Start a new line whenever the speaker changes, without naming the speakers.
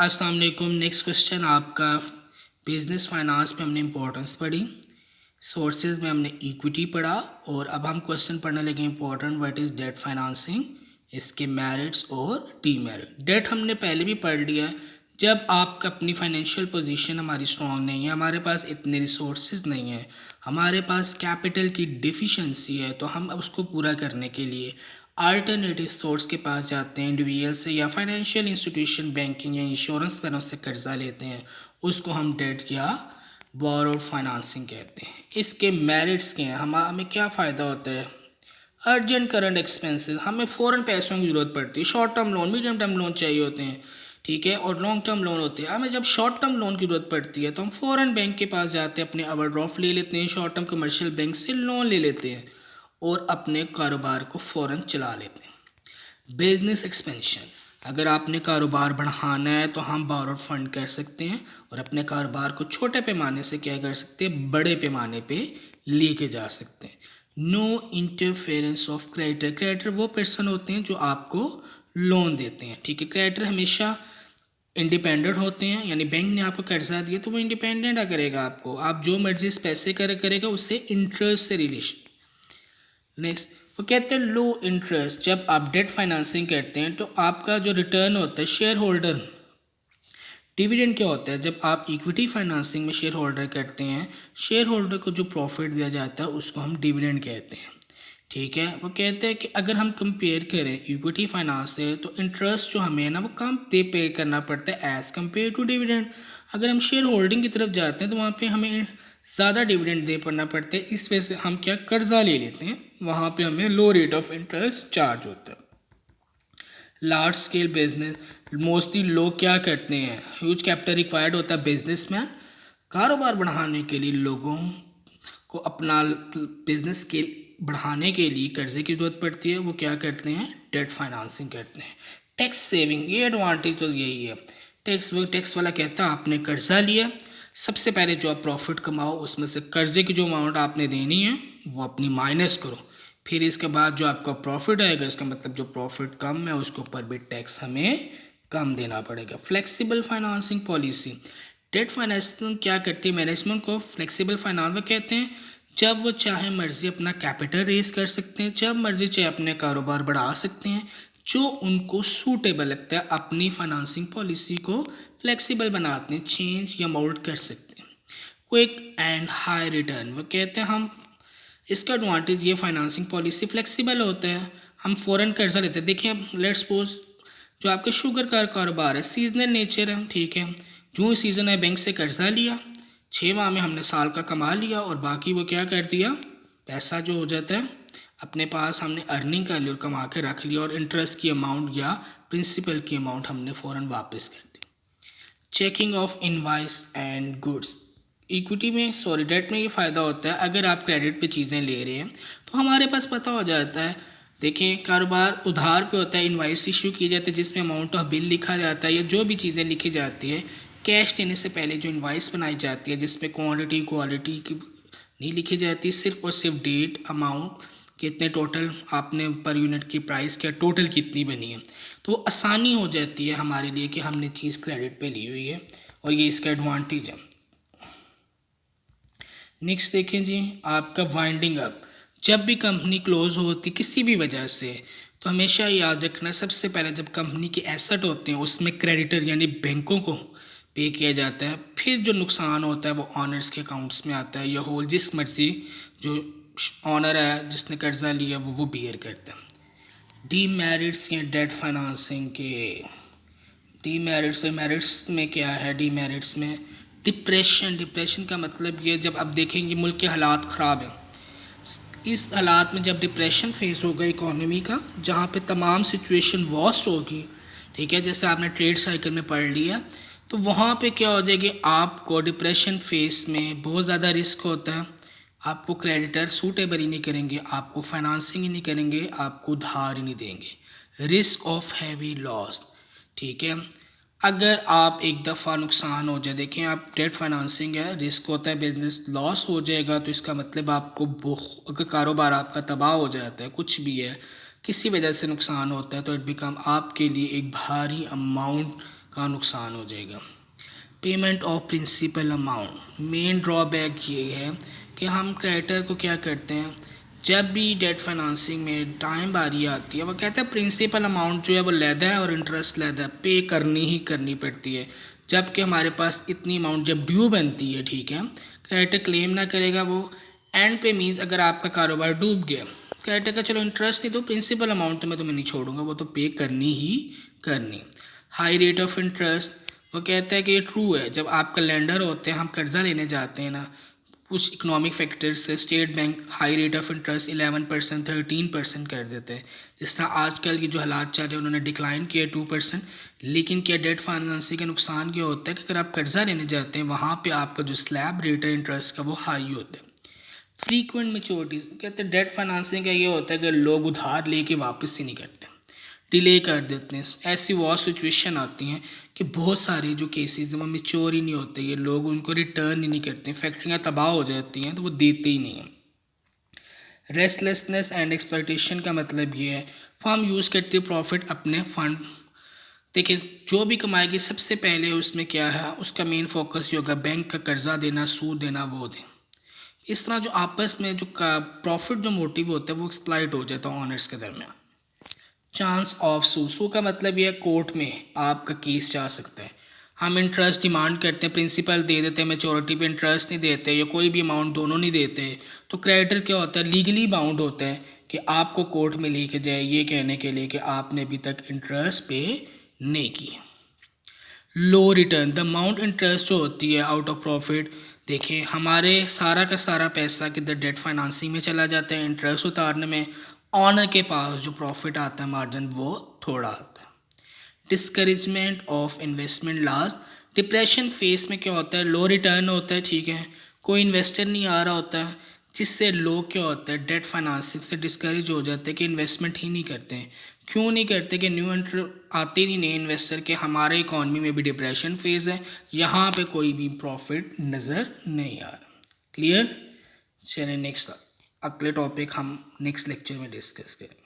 अस्सलाम वालेकुम। Next question आपका बिजनेस फाइनेंस में हमने इम्पोर्टेंस पढ़ी, सोर्सेज में हमने इक्विटी पढ़ा और अब हम क्वेश्चन पढ़ने लगे important what is debt financing, इसके मेरिट्स और डीमेरिट। डेट हमने पहले भी पढ़ लिया है। जब आपका अपनी फाइनेंशियल पोजीशन हमारी स्ट्रॉन्ग नहीं है, हमारे पास इतने रिसोर्सेज नहीं है, हमारे पास कैपिटल की डिफिशेंसी है, तो हम उसको पूरा करने के लिए अल्टरनेटिव सोर्स के पास जाते हैं, इंडिविजुअल से या फाइनेंशियल इंस्टीट्यूशन, बैंकिंग या इंश्योरेंस वालों से कर्जा लेते हैं, उसको हम डेट या बोरोड फाइनेंसिंग कहते हैं। इसके मेरिट्स क्या हैं, हमें क्या फ़ायदा होता है? अर्जेंट करंट एक्सपेंसेस, हमें फ़ौरन पैसों की ज़रूरत पड़ती है। Short term loan, medium term loan चाहिए होते हैं, ठीक है, और लॉन्ग टर्म लोन होते हैं। हमें जब शॉर्ट टर्म लोन की ज़रूरत पड़ती है तो हम फ़ौरन बैंक के पास जाते हैं, अपने ओवरड्राफ्ट ले लेते हैं, शॉर्ट टर्म कमर्शियल बैंक से लोन ले लेते हैं और अपने कारोबार को फ़ौरन चला लेते हैं। बिजनेस एक्सपेंशन, अगर आपने कारोबार बढ़ाना है तो हम बोरोड फंड कर सकते हैं और अपने कारोबार को छोटे पैमाने से क्या कर सकते हैं, बड़े पैमाने पे लेके जा सकते हैं। No interference of creditor, creditor वो पर्सन होते हैं जो आपको लोन देते हैं, ठीक है। क्रेडिटर हमेशा इंडिपेंडेंट होते हैं, यानी बैंक ने आपको कर्जा दिया तो वो इंडिपेंडेंट करेगा आपको, आप जो मर्जी इस पैसे करेगा उससे इंटरेस्ट से रिलेशन। नेक्स्ट वो कहते हैं लो इंटरेस्ट, जब आप डेट फाइनेंसिंग करते हैं तो आपका जो रिटर्न होता है शेयर होल्डर, डिविडेंड क्या होता है, जब आप इक्विटी फाइनेंसिंग में शेयर होल्डर करते हैं, शेयर होल्डर को जो प्रॉफिट दिया जाता है उसको हम डिविडेंड कहते हैं, ठीक है। वो कहते हैं कि अगर हम कंपेयर करें इक्विटी फाइनेंस से तो इंटरेस्ट जो हमें है ना वो कम पे करना पड़ता है एज़ कम्पेयर टू डिविडेंड। अगर हम शेयर होल्डिंग की तरफ जाते हैं तो वहाँ पे हमें ज़्यादा डिविडेंड दे पड़ना पड़ता है, इस वजह से हम क्या कर्जा ले लेते हैं, वहाँ पे हमें लो रेट ऑफ इंटरेस्ट चार्ज होता है। लार्ज स्केल बिजनेस, मोस्टली लोग क्या करते हैं, ह्यूज कैपिटल रिक्वायर्ड होता है बिजनेस में, कारोबार बढ़ाने के लिए लोगों को अपना बिजनेस स्केल बढ़ाने के लिए कर्जे की ज़रूरत पड़ती है, वो क्या करते हैं, डेट फाइनेंसिंग करते हैं। टैक्स सेविंग, ये एडवांटेज तो यही है। टैक्स वाला कहता है आपने कर्जा लिया, सबसे पहले जो आप प्रॉफिट कमाओ उसमें से कर्जे की जो अमाउंट आपने देनी है वो अपनी माइनस करो, फिर इसके बाद जो आपका प्रॉफिट आएगा, इसका मतलब जो प्रॉफिट कम है उसके ऊपर भी टैक्स हमें कम देना पड़ेगा। Flexible financing policy, debt financing क्या करती है, मैनेजमेंट को फ्लेक्सिबल फाइनेंस में कहते हैं, जब वो चाहे मर्जी अपना कैपिटल रेज कर सकते हैं, जब मर्जी चाहे अपने कारोबार बढ़ा सकते हैं, जो उनको सूटेबल लगता है अपनी फाइनेंसिंग पॉलिसी को फ्लेक्सिबल बनाते हैं, चेंज या मोल्ड कर सकते हैं। क्विक एंड हाई रिटर्न, वो कहते हैं हम इसका एडवांटेज ये फाइनेंसिंग पॉलिसी फ्लेक्सिबल होता है, हम फ़ौरन कर्जा लेते हैं। देखिए लेट्स सपोज जो आपके शुगर का कारोबार है सीजनल नेचर है, ठीक है, जो ही सीज़न है बैंक से कर्जा लिया, 6 माह में हमने साल का कमा लिया और बाकी वो क्या कर दिया, पैसा जो हो जाता है अपने पास हमने अर्निंग कर ली और कमा के रख लिया और इंटरेस्ट की अमाउंट या प्रिंसिपल की अमाउंट हमने फ़ौरन वापस कर दी। Checking of invoice and goods, equity में डेट में ये फ़ायदा होता है, अगर आप क्रेडिट पे चीज़ें ले रहे हैं तो हमारे पास पता हो जाता है। देखिए कारोबार उधार पे होता है, इनवाइस इशू की जाती है जिसमें अमाउंट ऑफ बिल लिखा जाता है या जो भी चीज़ें लिखी जाती है, कैश देने से पहले जो इनवाइस बनाई जाती है जिसमें क्वांटिटी क्वालिटी की नहीं लिखी जाती, सिर्फ और सिर्फ डेट, अमाउंट, कितने टोटल आपने पर यूनिट की प्राइस क्या टोटल कितनी बनी है, तो वो आसानी हो जाती है हमारे लिए कि हमने चीज़ क्रेडिट पे ली हुई है और ये इसका एडवांटेज है। नेक्स्ट देखें जी आपका वाइंडिंग अप, जब भी कंपनी क्लोज होती किसी भी वजह से तो हमेशा याद रखना सबसे पहले जब कंपनी के एसेट होते हैं उसमें क्रेडिटर यानी बैंकों को पे किया जाता है, फिर जो नुकसान होता है वो ऑनर्स के अकाउंट्स में आता है या होल जिस मर्जी जो ऑनर है जिसने कर्जा लिया वो बियर करता है। डीमेरिट्स या डेट फाइनेंसिंग के डीमेरिट्स, मेरिट्स में क्या है, डीमेरिट्स में डिप्रेशन का मतलब ये जब आप देखेंगे मुल्क के हालात ख़राब हैं, इस हालात में जब डिप्रेशन फेस होगा इकोनॉमी का, जहाँ पे तमाम सिचुएशन वर्स्ट होगी, ठीक है, जैसे आपने ट्रेड साइकिल में पढ़ लिया, तो वहाँ पे क्या हो जाएगी, आपको डिप्रेशन फेस में बहुत ज़्यादा रिस्क होता है, आपको क्रेडिटर सूटेबल ही नहीं करेंगे, आपको फाइनेंसिंग ही नहीं करेंगे, आपको उधार ही नहीं देंगे, रिस्क ऑफ हैवी लॉस, ठीक है। अगर आप एक दफ़ा नुकसान हो जाए, देखें आप डेट फाइनेंसिंग है, रिस्क होता है बिजनेस लॉस हो जाएगा, तो इसका मतलब आपको अगर कारोबार आपका तबाह हो जाता है, कुछ भी है किसी वजह से नुकसान होता है, तो इट बिकम आपके लिए एक भारी अमाउंट का नुकसान हो जाएगा। Payment of principal amount, main drawback ये है कि हम क्रेडिटर को क्या करते हैं, जब भी डेट फाइनेंसिंग में टाइम बारी आती है वो कहता है प्रिंसिपल अमाउंट जो है वो लेदा है और इंटरेस्ट लेदा है, पे करनी ही करनी पड़ती है, जबकि हमारे पास इतनी अमाउंट जब ड्यू बनती है, ठीक है, क्रेडिटर क्लेम ना करेगा वो एंड पे मीन्स अगर आपका कारोबार डूब गया, क्रेडिटर का चलो इंटरेस्ट नहीं तो प्रिंसिपल अमाउंट तो मैं तुम्हें नहीं छोड़ूंगा, वो तो पे करनी ही करनी। हाई रेट ऑफ इंटरेस्ट, वो कहता है कि ये ट्रू है, जब आपका लेंडर होते हैं हम कर्जा लेने जाते हैं ना, कुछ इकोनॉमिक फैक्टर्स से state bank high rate of interest 11% 13% कर देते हैं, जिस तरह आजकल की जो हालात चल रहे हैं उन्होंने डिक्लाइन किया 2%। लेकिन क्या डेट फाइनेंसिंग का नुकसान क्या होता है कि अगर आप कर्जा लेने जाते हैं वहाँ पे आपका जो स्लैब रेट है इंटरेस्ट का वो हाई होता है। फ्रीक्वेंट मैच्योरिटीज, कहते हैं डेट फाइनेंसिंग का ये होता है कि लोग उधार लेके वापस ही नहीं करते, डिले कर देते हैं। ऐसी वो सिचुएशन आती हैं कि बहुत सारे जो केसेस वो मेच्योर ही नहीं होते, ये लोग उनको रिटर्न ही नहीं करते, फैक्ट्रियाँ तबाह हो जाती हैं तो वो देते ही नहीं हैं। रेस्टलेसनेस एंड एक्सपेक्टेशन का मतलब ये है फर्म यूज़ करती है प्रॉफिट अपने फंड, देखिए जो भी कमाएगी सबसे पहले उसमें क्या है, उसका मेन फोकस ये होगा बैंक का कर्जा देना, सूद देना, वो दें। इस तरह जो आपस में जो प्रॉफिट जो मोटिव होता है वो एक्सप्लॉइट हो जाता है ऑनर्स के दरमियान। चांस ऑफ सू का मतलब यह कोर्ट में आपका केस जा सकता है। हम इंटरेस्ट डिमांड करते हैं, प्रिंसिपल दे देते हैं, मेच्योरिटी पे इंटरेस्ट नहीं देते या कोई भी अमाउंट दोनों नहीं देते, तो क्रेडिटर क्या होता है, लीगली बाउंड होता है कि आपको कोर्ट में लेके जाए ये कहने के लिए कि आपने अभी तक इंटरेस्ट पे नहीं किया। लो रिटर्न, द अमाउंट इंटरेस्ट जो होती है आउट ऑफ प्रॉफिट, देखिए हमारे सारा का सारा पैसा किधर डेट फाइनेंसिंग में चला जाता है, इंटरेस्ट उतारने में, ऑनर के पास जो प्रॉफिट आता है मार्जिन वो थोड़ा आता है। Discouragement of investment loss, depression face में क्या होता है, लो रिटर्न होता है, ठीक है, कोई इन्वेस्टर नहीं आ रहा होता है, जिससे लोग क्या होता है डेट फाइनेंसिंग से डिस्करेज हो जाते हैं कि इन्वेस्टमेंट ही नहीं करते हैं। क्यों नहीं करते कि न्यू एंटर आते नहीं नए इन्वेस्टर के, हमारे इकॉनमी में भी डिप्रेशन फेज है, यहाँ पे कोई भी प्रॉफिट नज़र नहीं आ रहा। क्लियर, चलिए नेक्स्ट अगले टॉपिक हम नेक्स्ट लेक्चर में डिस्कस करें।